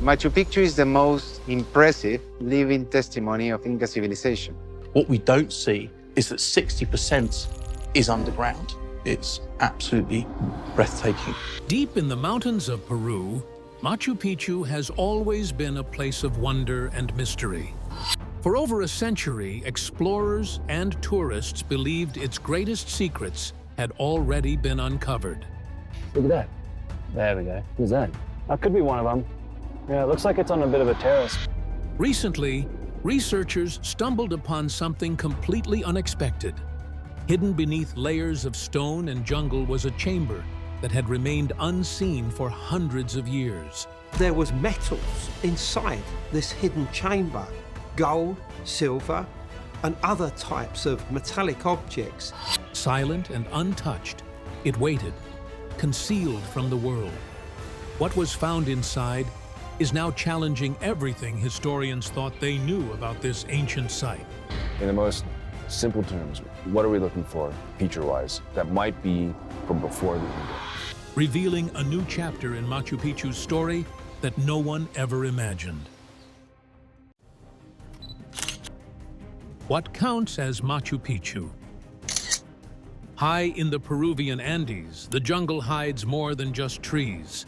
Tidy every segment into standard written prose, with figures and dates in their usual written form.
Machu Picchu is the most impressive living testimony of Inca civilization. What we don't see is that 60% is underground. It's absolutely breathtaking. Deep in the mountains of Peru, Machu Picchu has always been a place of wonder and mystery. For over a century, explorers and tourists believed its greatest secrets had already been uncovered. Look at that. There we go. Who's that? That could be one of them. Yeah, it looks like it's on a bit of a terrace. Recently, researchers stumbled upon something completely unexpected. Hidden beneath layers of stone and jungle was a chamber that had remained unseen for hundreds of years. There was metals inside this hidden chamber. Gold, silver, and other types of metallic objects. Silent and untouched, it waited, concealed from the world. What was found inside is now challenging everything historians thought they knew about this ancient site. In the most simple terms, what are we looking for, feature-wise, that might be from before the Inca? Revealing a new chapter in Machu Picchu's story that no one ever imagined. What counts as Machu Picchu? High in the Peruvian Andes, the jungle hides more than just trees.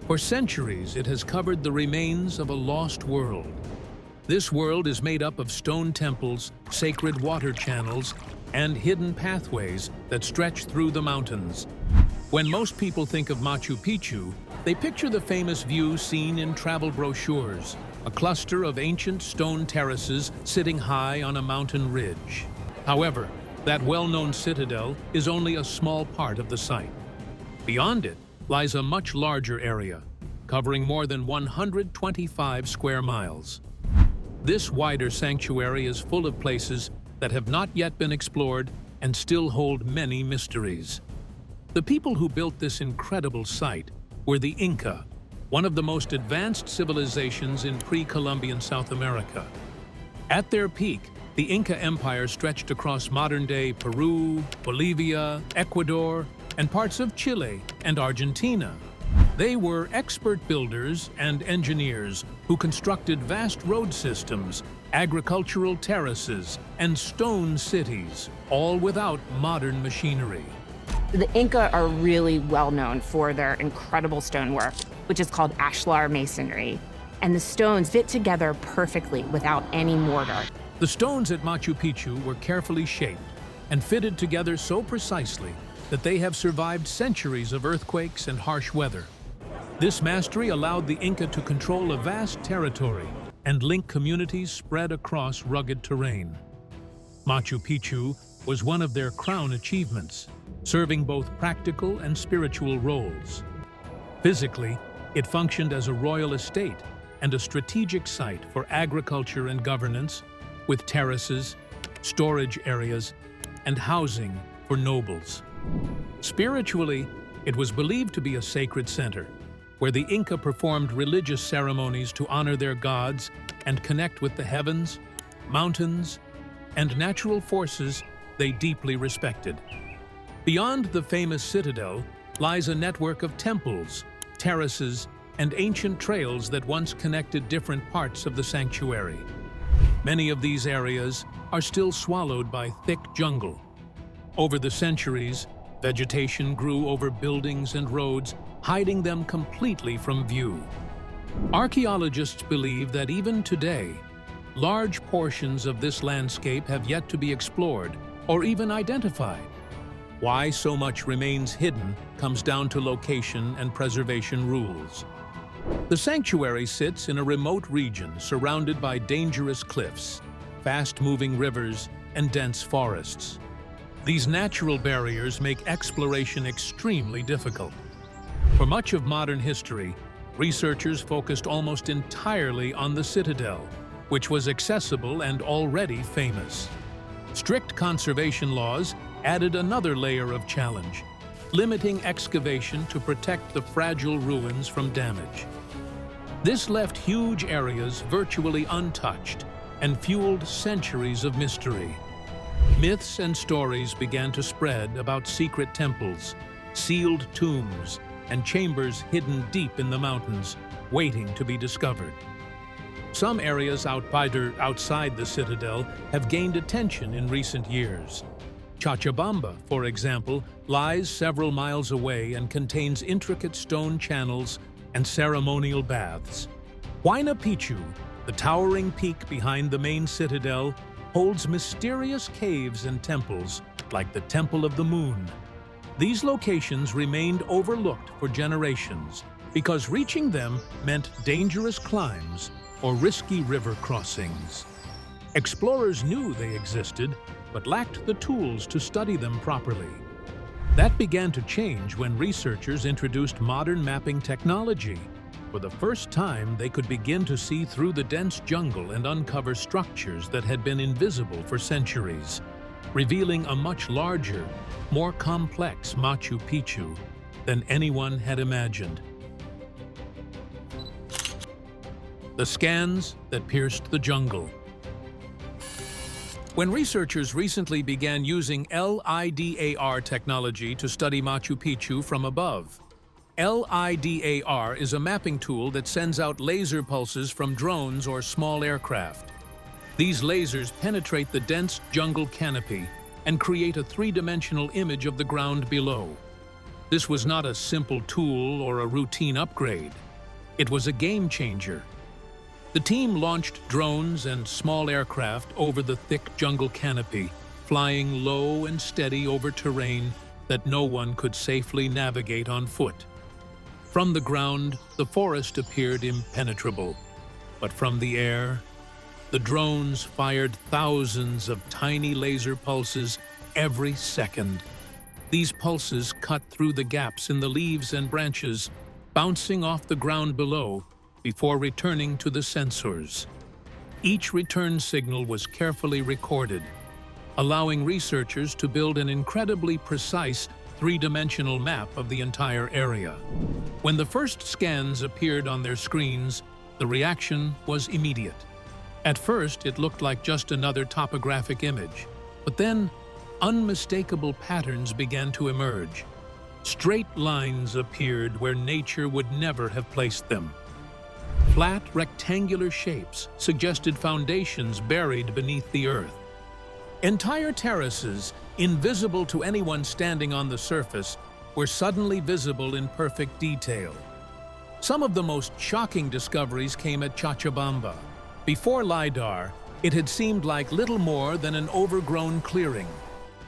For centuries, it has covered the remains of a lost world. This world is made up of stone temples, sacred water channels, and hidden pathways that stretch through the mountains. When most people think of Machu Picchu, they picture the famous view seen in travel brochures, a cluster of ancient stone terraces sitting high on a mountain ridge. However, that well-known citadel is only a small part of the site. Beyond it lies a much larger area, covering more than 125 square miles. This wider sanctuary is full of places that have not yet been explored and still hold many mysteries. The people who built this incredible site were the Inca, one of the most advanced civilizations in pre-Columbian South America. At their peak, the Inca Empire stretched across modern-day Peru, Bolivia, Ecuador, and parts of Chile and Argentina. They were expert builders and engineers who constructed vast road systems, agricultural terraces, and stone cities, all without modern machinery. The Inca are really well known for their incredible stonework, which is called ashlar masonry. And the stones fit together perfectly without any mortar. The stones at Machu Picchu were carefully shaped and fitted together so precisely that they have survived centuries of earthquakes and harsh weather. This mastery allowed the Inca to control a vast territory and link communities spread across rugged terrain. Machu Picchu was one of their crown achievements, serving both practical and spiritual roles. Physically, it functioned as a royal estate and a strategic site for agriculture and governance, with terraces, storage areas, and housing for nobles. Spiritually, it was believed to be a sacred center, where the Inca performed religious ceremonies to honor their gods and connect with the heavens, mountains, and natural forces they deeply respected. Beyond the famous citadel lies a network of temples, terraces, and ancient trails that once connected different parts of the sanctuary. Many of these areas are still swallowed by thick jungle. Over the centuries, vegetation grew over buildings and roads, hiding them completely from view. Archaeologists believe that even today, large portions of this landscape have yet to be explored or even identified. Why so much remains hidden comes down to location and preservation rules. The sanctuary sits in a remote region surrounded by dangerous cliffs, fast-moving rivers, and dense forests. These natural barriers make exploration extremely difficult. For much of modern history, researchers focused almost entirely on the citadel, which was accessible and already famous. Strict conservation laws added another layer of challenge, limiting excavation to protect the fragile ruins from damage. This left huge areas virtually untouched and fueled centuries of mystery. Myths and stories began to spread about secret temples, sealed tombs, and chambers hidden deep in the mountains, waiting to be discovered. Some areas outside the citadel have gained attention in recent years. Cochabamba, for example, lies several miles away and contains intricate stone channels and ceremonial baths. Huayna Picchu, the towering peak behind the main citadel, holds mysterious caves and temples like the Temple of the Moon. These locations remained overlooked for generations because reaching them meant dangerous climbs or risky river crossings. Explorers knew they existed, but lacked the tools to study them properly. That began to change when researchers introduced modern mapping technology. For the first time, they could begin to see through the dense jungle and uncover structures that had been invisible for centuries, revealing a much larger, more complex Machu Picchu than anyone had imagined. The scans that pierced the jungle. When researchers recently began using LIDAR technology to study Machu Picchu from above, LIDAR is a mapping tool that sends out laser pulses from drones or small aircraft. These lasers penetrate the dense jungle canopy and create a three-dimensional image of the ground below. This was not a simple tool or a routine upgrade. It was a game changer. The team launched drones and small aircraft over the thick jungle canopy, flying low and steady over terrain that no one could safely navigate on foot. From the ground, the forest appeared impenetrable, but from the air, the drones fired thousands of tiny laser pulses every second. These pulses cut through the gaps in the leaves and branches, bouncing off the ground below before returning to the sensors. Each return signal was carefully recorded, allowing researchers to build an incredibly precise three-dimensional map of the entire area. When the first scans appeared on their screens, the reaction was immediate. At first, it looked like just another topographic image, but then unmistakable patterns began to emerge. Straight lines appeared where nature would never have placed them. Flat, rectangular shapes suggested foundations buried beneath the earth. Entire terraces, invisible to anyone standing on the surface, were suddenly visible in perfect detail. Some of the most shocking discoveries came at Cochabamba. Before LIDAR, it had seemed like little more than an overgrown clearing.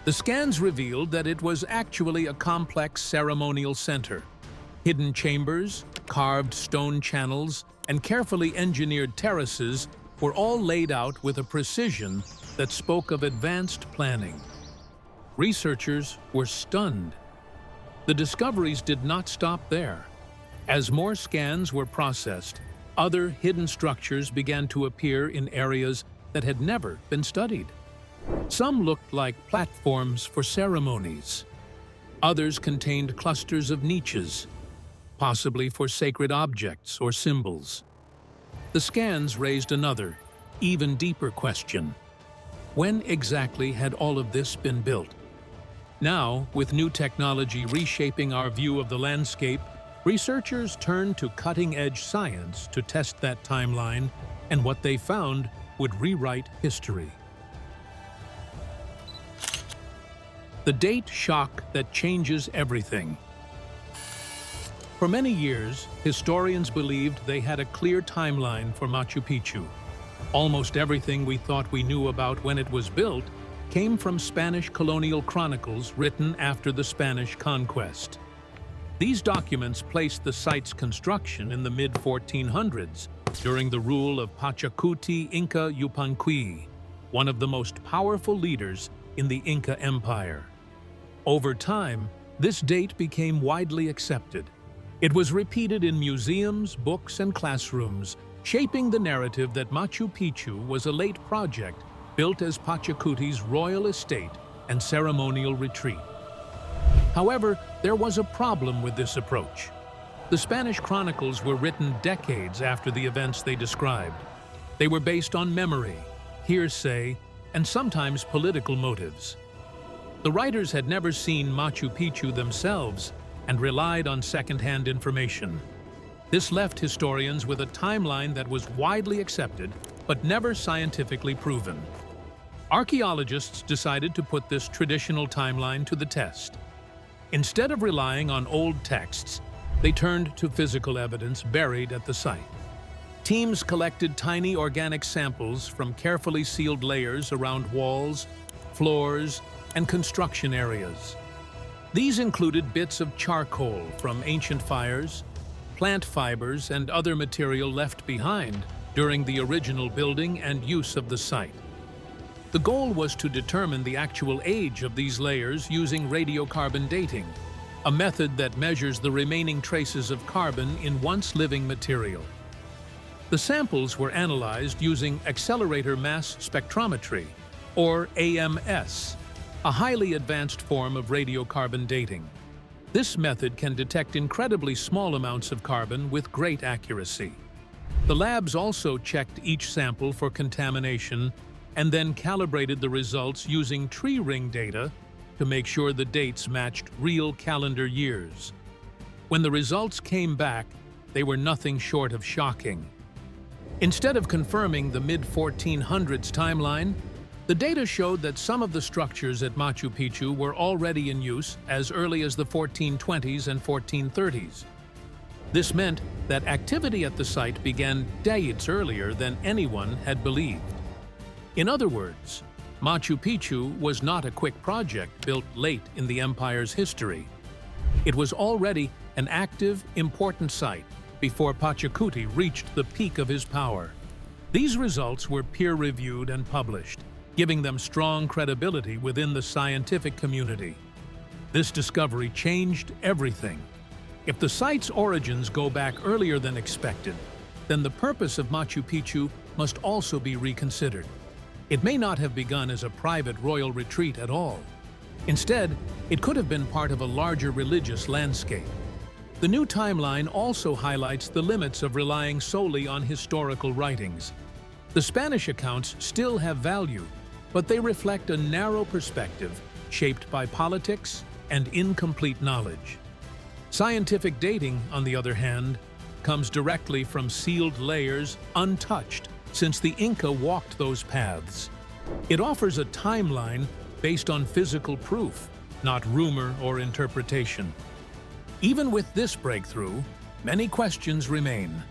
The scans revealed that it was actually a complex ceremonial center. Hidden chambers, carved stone channels, and carefully engineered terraces were all laid out with a precision that spoke of advanced planning. Researchers were stunned. The discoveries did not stop there. As more scans were processed, other hidden structures began to appear in areas that had never been studied. Some looked like platforms for ceremonies. Others contained clusters of niches, possibly for sacred objects or symbols. The scans raised another, even deeper question. When exactly had all of this been built? Now, with new technology reshaping our view of the landscape, researchers turned to cutting-edge science to test that timeline, and what they found would rewrite history. The date shock that changes everything. For many years, historians believed they had a clear timeline for Machu Picchu. Almost everything we thought we knew about when it was built came from Spanish colonial chronicles written after the Spanish conquest. These documents placed the site's construction in the mid-1400s, during the rule of Pachacuti Inca Yupanqui, one of the most powerful leaders in the Inca Empire. Over time, this date became widely accepted. It was repeated in museums, books, and classrooms, shaping the narrative that Machu Picchu was a late project built as Pachacuti's royal estate and ceremonial retreat. However, there was a problem with this approach. The Spanish chronicles were written decades after the events they described. They were based on memory, hearsay, and sometimes political motives. The writers had never seen Machu Picchu themselves and relied on second-hand information. This left historians with a timeline that was widely accepted but never scientifically proven. Archaeologists decided to put this traditional timeline to the test. Instead of relying on old texts, they turned to physical evidence buried at the site. Teams collected tiny organic samples from carefully sealed layers around walls, floors, and construction areas. These included bits of charcoal from ancient fires, plant fibers, and other material left behind during the original building and use of the site. The goal was to determine the actual age of these layers using radiocarbon dating, a method that measures the remaining traces of carbon in once living material. The samples were analyzed using accelerator mass spectrometry, or AMS, a highly advanced form of radiocarbon dating. This method can detect incredibly small amounts of carbon with great accuracy. The labs also checked each sample for contamination and then calibrated the results using tree ring data to make sure the dates matched real calendar years. When the results came back, they were nothing short of shocking. Instead of confirming the mid-1400s timeline, the data showed that some of the structures at Machu Picchu were already in use as early as the 1420s and 1430s. This meant that activity at the site began decades earlier than anyone had believed. In other words, Machu Picchu was not a quick project built late in the empire's history. It was already an active, important site before Pachacuti reached the peak of his power. These results were peer-reviewed and published, giving them strong credibility within the scientific community. This discovery changed everything. If the site's origins go back earlier than expected, then the purpose of Machu Picchu must also be reconsidered. It may not have begun as a private royal retreat at all. Instead, it could have been part of a larger religious landscape. The new timeline also highlights the limits of relying solely on historical writings. The Spanish accounts still have value, but they reflect a narrow perspective shaped by politics and incomplete knowledge. Scientific dating, on the other hand, comes directly from sealed layers untouched since the Inca walked those paths. It offers a timeline based on physical proof, not rumor or interpretation. Even with this breakthrough, many questions remain.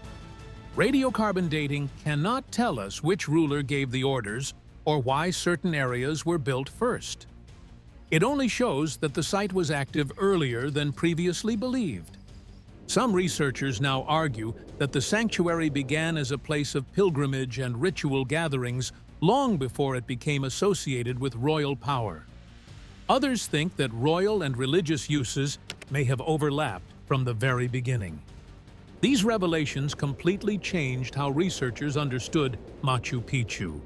Radiocarbon dating cannot tell us which ruler gave the orders or why certain areas were built first. It only shows that the site was active earlier than previously believed. Some researchers now argue that the sanctuary began as a place of pilgrimage and ritual gatherings long before it became associated with royal power. Others think that royal and religious uses may have overlapped from the very beginning. These revelations completely changed how researchers understood Machu Picchu.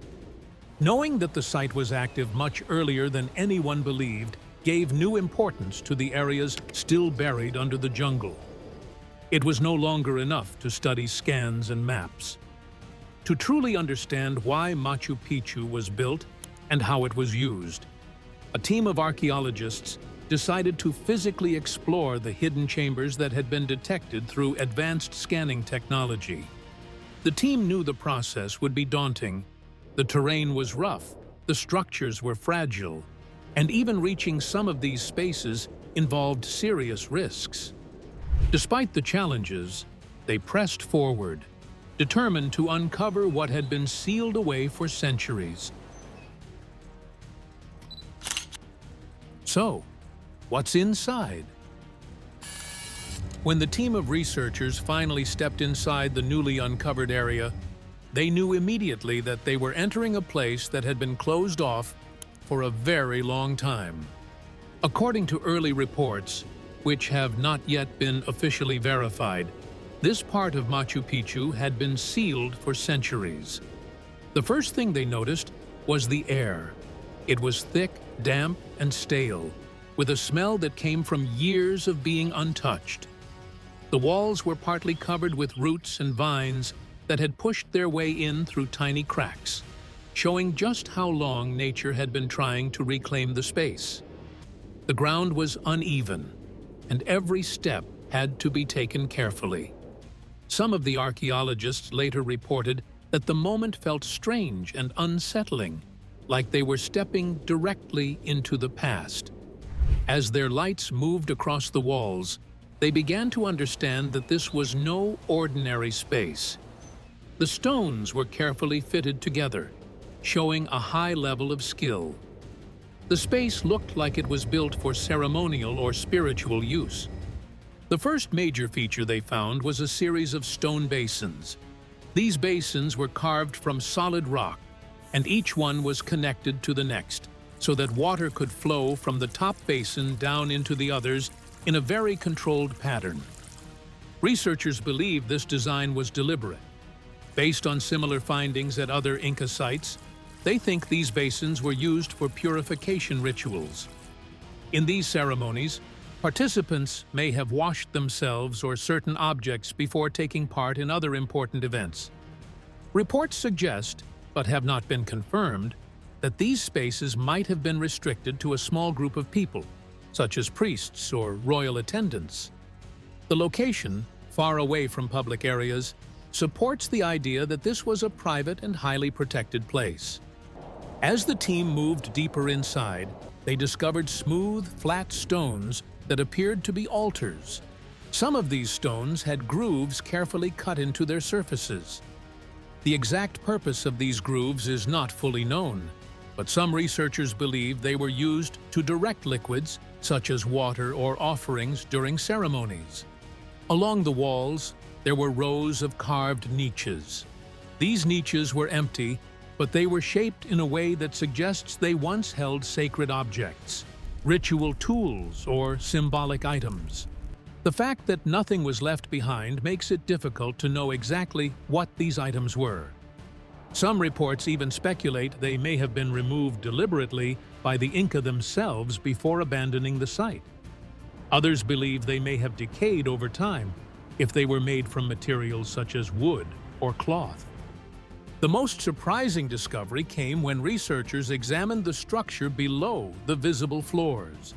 Knowing that the site was active much earlier than anyone believed gave new importance to the areas still buried under the jungle. It was no longer enough to study scans and maps. To truly understand why Machu Picchu was built and how it was used, a team of archaeologists decided to physically explore the hidden chambers that had been detected through advanced scanning technology. The team knew the process would be daunting. The terrain was rough, the structures were fragile, and even reaching some of these spaces involved serious risks. Despite the challenges, they pressed forward, determined to uncover what had been sealed away for centuries. So, what's inside? When the team of researchers finally stepped inside the newly uncovered area, they knew immediately that they were entering a place that had been closed off for a very long time. According to early reports, which have not yet been officially verified, this part of Machu Picchu had been sealed for centuries. The first thing they noticed was the air. It was thick, damp, and stale, with a smell that came from years of being untouched. The walls were partly covered with roots and vines that had pushed their way in through tiny cracks, showing just how long nature had been trying to reclaim the space. The ground was uneven, and every step had to be taken carefully. Some of the archaeologists later reported that the moment felt strange and unsettling, like they were stepping directly into the past. As their lights moved across the walls, they began to understand that this was no ordinary space. The stones were carefully fitted together, showing a high level of skill. The space looked like it was built for ceremonial or spiritual use. The first major feature they found was a series of stone basins. These basins were carved from solid rock, and each one was connected to the next, so that water could flow from the top basin down into the others in a very controlled pattern. Researchers believe this design was deliberate. Based on similar findings at other Inca sites, they think these basins were used for purification rituals. In these ceremonies, participants may have washed themselves or certain objects before taking part in other important events. Reports suggest, but have not been confirmed, that these spaces might have been restricted to a small group of people, such as priests or royal attendants. The location, far away from public areas, supports the idea that this was a private and highly protected place. As the team moved deeper inside, they discovered smooth, flat stones that appeared to be altars. Some of these stones had grooves carefully cut into their surfaces. The exact purpose of these grooves is not fully known, but some researchers believe they were used to direct liquids, such as water or offerings during ceremonies. Along the walls, there were rows of carved niches. These niches were empty, but they were shaped in a way that suggests they once held sacred objects, ritual tools, or symbolic items. The fact that nothing was left behind makes it difficult to know exactly what these items were. Some reports even speculate they may have been removed deliberately by the Inca themselves before abandoning the site. Others believe they may have decayed over time if they were made from materials such as wood or cloth. The most surprising discovery came when researchers examined the structure below the visible floors.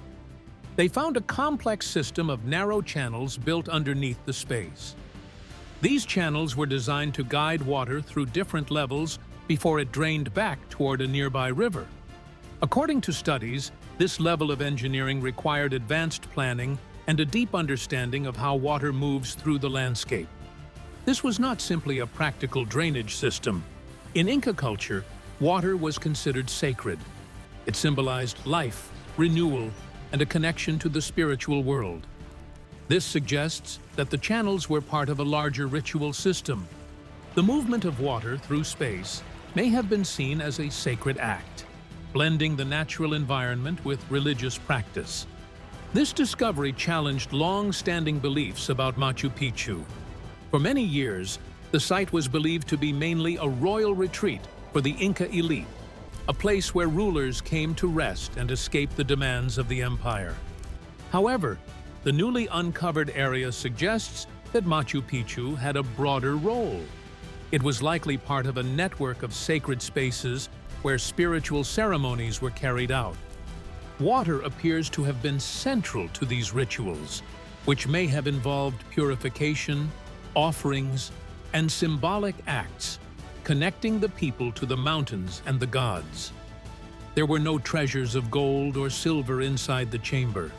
They found a complex system of narrow channels built underneath the space. These channels were designed to guide water through different levels before it drained back toward a nearby river. According to studies, this level of engineering required advanced planning and a deep understanding of how water moves through the landscape. This was not simply a practical drainage system. In Inca culture, water was considered sacred. It symbolized life, renewal, and a connection to the spiritual world. This suggests that the channels were part of a larger ritual system. The movement of water through space may have been seen as a sacred act, blending the natural environment with religious practice. This discovery challenged long-standing beliefs about Machu Picchu. For many years, the site was believed to be mainly a royal retreat for the Inca elite, a place where rulers came to rest and escape the demands of the empire. However, the newly uncovered area suggests that Machu Picchu had a broader role. It was likely part of a network of sacred spaces where spiritual ceremonies were carried out. Water appears to have been central to these rituals, which may have involved purification, offerings, and symbolic acts, connecting the people to the mountains and the gods. There were no treasures of gold or silver inside the chamber.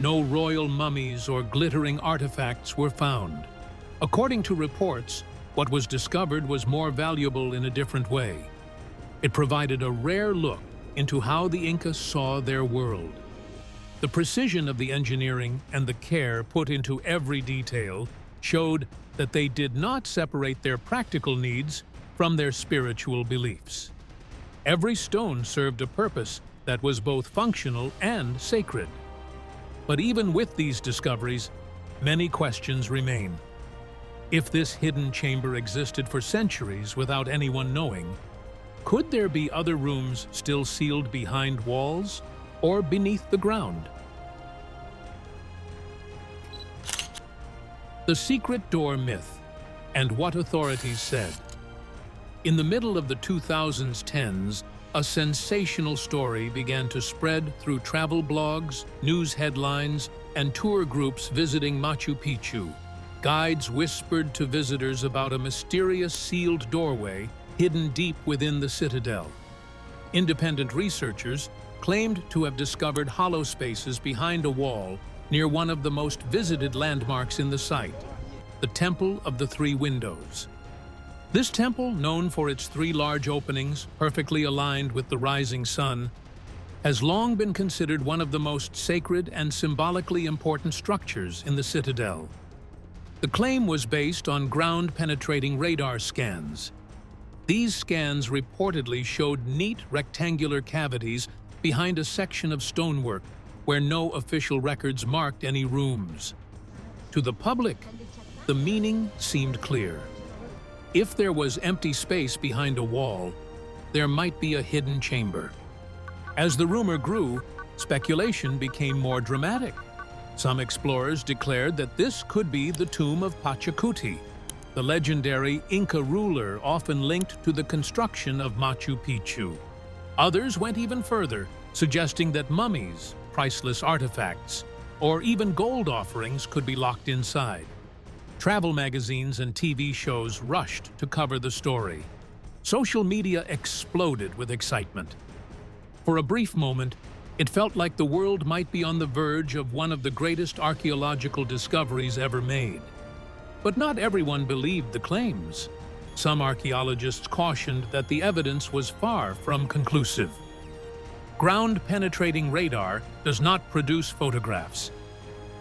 No royal mummies or glittering artifacts were found. According to reports, what was discovered was more valuable in a different way. It provided a rare look into how the Incas saw their world. The precision of the engineering and the care put into every detail showed that they did not separate their practical needs from their spiritual beliefs. Every stone served a purpose that was both functional and sacred. But even with these discoveries, many questions remain. If this hidden chamber existed for centuries without anyone knowing, could there be other rooms still sealed behind walls or beneath the ground? The secret door myth and what authorities said. In the middle of the 2010s, a sensational story began to spread through travel blogs, news headlines, and tour groups visiting Machu Picchu. guides whispered to visitors about a mysterious sealed doorway hidden deep within the citadel. Independent researchers claimed to have discovered hollow spaces behind a wall near one of the most visited landmarks in the site, the Temple of the Three Windows. This temple, known for its 3 large openings perfectly aligned with the rising sun, has long been considered one of the most sacred and symbolically important structures in the citadel. The claim was based on ground-penetrating radar scans. These scans reportedly showed neat rectangular cavities behind a section of stonework where no official records marked any rooms. To the public, the meaning seemed clear. If there was empty space behind a wall, there might be a hidden chamber. As the rumor grew, speculation became more dramatic. Some explorers declared that this could be the tomb of Pachacuti, the legendary Inca ruler often linked to the construction of Machu Picchu. Others went even further, suggesting that mummies, priceless artifacts, or even gold offerings could be locked inside. Travel magazines and TV shows rushed to cover the story. Social media exploded with excitement. For a brief moment, it felt like the world might be on the verge of one of the greatest archaeological discoveries ever made. But not everyone believed the claims. Some archaeologists cautioned that the evidence was far from conclusive. Ground-penetrating radar does not produce photographs.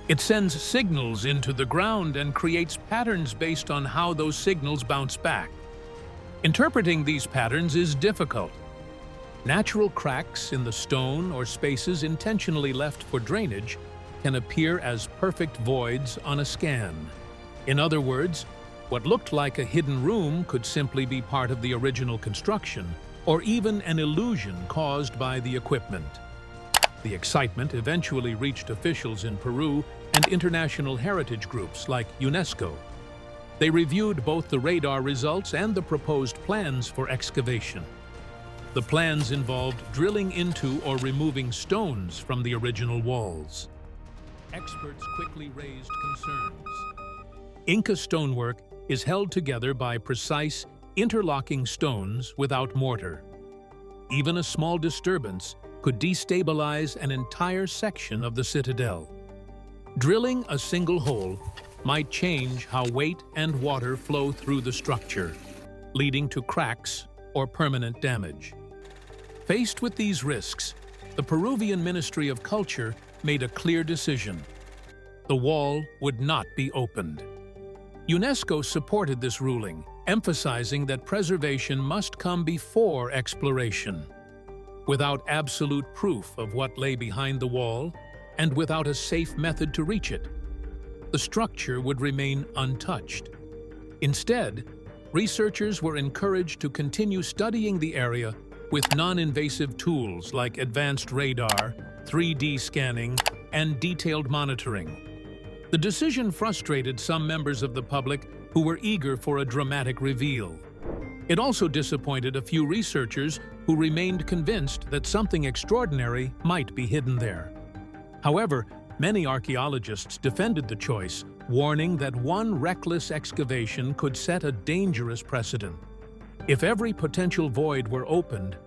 It sends signals into the ground and creates patterns based on how those signals bounce back. Interpreting these patterns is difficult. Natural cracks in the stone or spaces intentionally left for drainage can appear as perfect voids on a scan. In other words, what looked like a hidden room could simply be part of the original construction, or even an illusion caused by the equipment. The excitement eventually reached officials in Peru and international heritage groups like UNESCO. They reviewed both the radar results and the proposed plans for excavation. The plans involved drilling into or removing stones from the original walls. Experts quickly raised concerns. Inca stonework is held together by precise, interlocking stones without mortar. Even a small disturbance could destabilize an entire section of the citadel. Drilling a single hole might change how weight and water flow through the structure, leading to cracks or permanent damage. Faced with these risks, the Peruvian Ministry of Culture made a clear decision. The wall would not be opened. UNESCO supported this ruling, emphasizing that preservation must come before exploration. Without absolute proof of what lay behind the wall, and without a safe method to reach it, the structure would remain untouched. Instead, researchers were encouraged to continue studying the area with non-invasive tools like advanced radar, 3D scanning, and detailed monitoring. The decision frustrated some members of the public who were eager for a dramatic reveal. It also disappointed a few researchers who remained convinced that something extraordinary might be hidden there. However, many archaeologists defended the choice, warning that one reckless excavation could set a dangerous precedent. If every potential void were opened,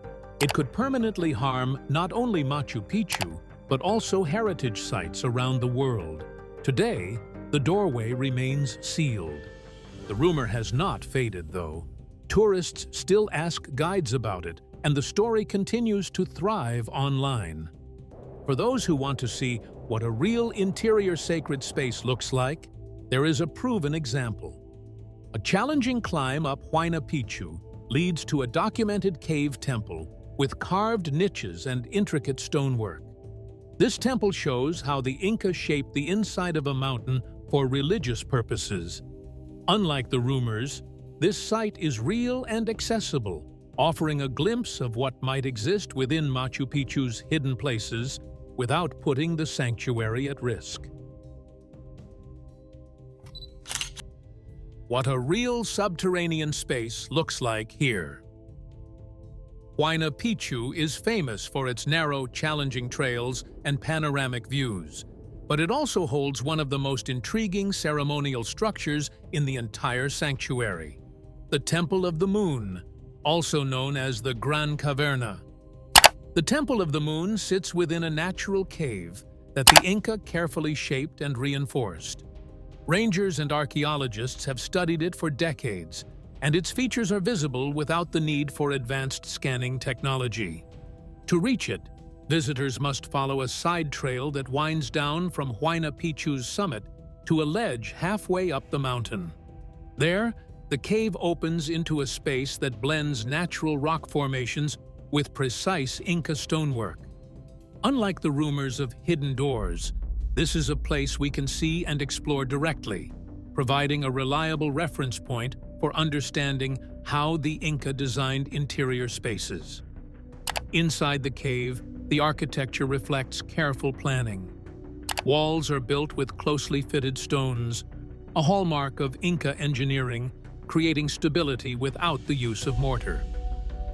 it could permanently harm not only Machu Picchu, but also heritage sites around the world. Today, the doorway remains sealed. The rumor has not faded, though. Tourists still ask guides about it, and the story continues to thrive online. For those who want to see what a real interior sacred space looks like, there is a proven example. A challenging climb up Machu Picchu leads to a documented cave temple with carved niches and intricate stonework. This temple shows how the Inca shaped the inside of a mountain for religious purposes. Unlike the rumors, this site is real and accessible, offering a glimpse of what might exist within Machu Picchu's hidden places without putting the sanctuary at risk. What a real subterranean space looks like here. Machu Picchu is famous for its narrow, challenging trails and panoramic views. but it also holds one of the most intriguing ceremonial structures in the entire sanctuary, the Temple of the Moon, also known as the Gran Caverna. The Temple of the Moon sits within a natural cave that the Inca carefully shaped and reinforced. Rangers and archaeologists have studied it for decades, and its features are visible without the need for advanced scanning technology. To reach it, visitors must follow a side trail that winds down from Machu Picchu's summit to a ledge halfway up the mountain. There, the cave opens into a space that blends natural rock formations with precise Inca stonework. Unlike the rumors of hidden doors, this is a place we can see and explore directly, providing a reliable reference point for understanding how the Inca designed interior spaces. Inside the cave, the architecture reflects careful planning. Walls are built with closely fitted stones, a hallmark of Inca engineering, creating stability without the use of mortar.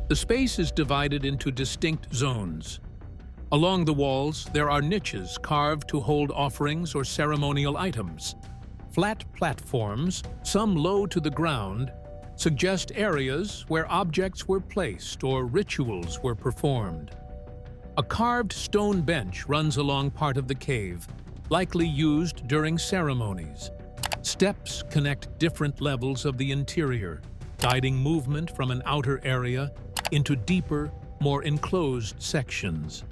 The space is divided into distinct zones. Along the walls, there are niches carved to hold offerings or ceremonial items. Flat platforms, some low to the ground, suggest areas where objects were placed or rituals were performed. A carved stone bench runs along part of the cave, likely used during ceremonies. Steps connect different levels of the interior, guiding movement from an outer area into deeper, more enclosed sections.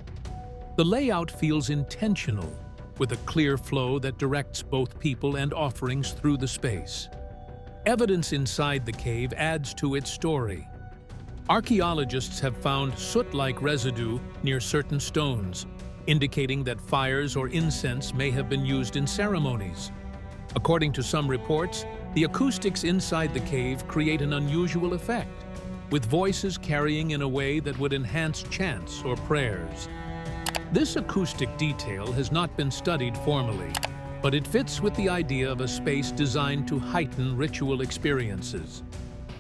The layout feels intentional, with a clear flow that directs both people and offerings through the space. Evidence inside the cave adds to its story. Archaeologists have found soot-like residue near certain stones, indicating that fires or incense may have been used in ceremonies. According to some reports, the acoustics inside the cave create an unusual effect, with voices carrying in a way that would enhance chants or prayers. This acoustic detail has not been studied formally, but it fits with the idea of a space designed to heighten ritual experiences.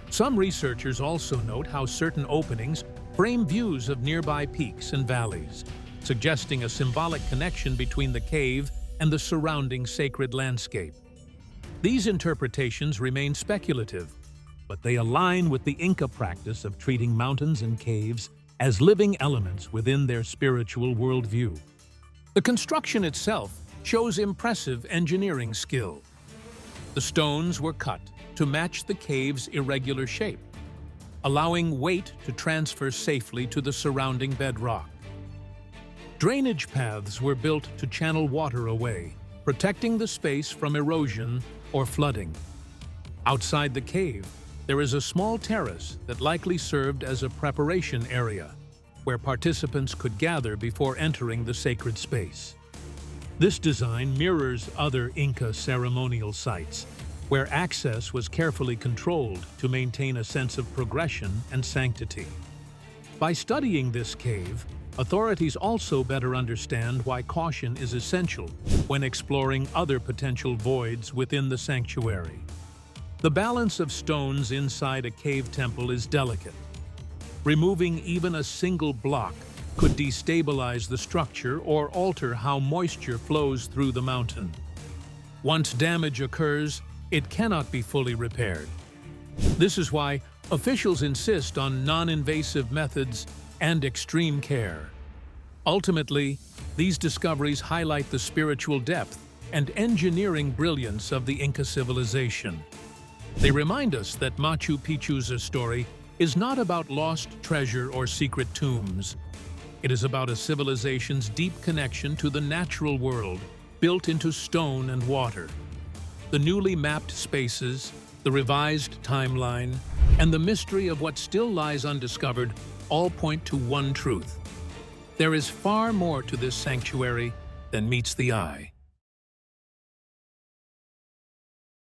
Some researchers also note how certain openings frame views of nearby peaks and valleys, suggesting a symbolic connection between the cave and the surrounding sacred landscape. These interpretations remain speculative, but they align with the Inca practice of treating mountains and caves as living elements within their spiritual worldview. The construction itself shows impressive engineering skill. The stones were cut to match the cave's irregular shape, allowing weight to transfer safely to the surrounding bedrock. Drainage paths were built to channel water away, protecting the space from erosion or flooding. Outside the cave, there is a small terrace that likely served as a preparation area, where participants could gather before entering the sacred space. This design mirrors other Inca ceremonial sites, where access was carefully controlled to maintain a sense of progression and sanctity. By studying this cave, authorities also better understand why caution is essential when exploring other potential voids within the sanctuary. The balance of stones inside a cave temple is delicate. Removing even a single block could destabilize the structure or alter how moisture flows through the mountain. Once damage occurs, it cannot be fully repaired. This is why officials insist on non-invasive methods and extreme care. Ultimately, these discoveries highlight the spiritual depth and engineering brilliance of the Inca civilization. They remind us that Machu Picchu's story is not about lost treasure or secret tombs. It is about a civilization's deep connection to the natural world, built into stone and water. The newly mapped spaces, the revised timeline, and the mystery of what still lies undiscovered all point to one truth. There is far more to this sanctuary than meets the eye.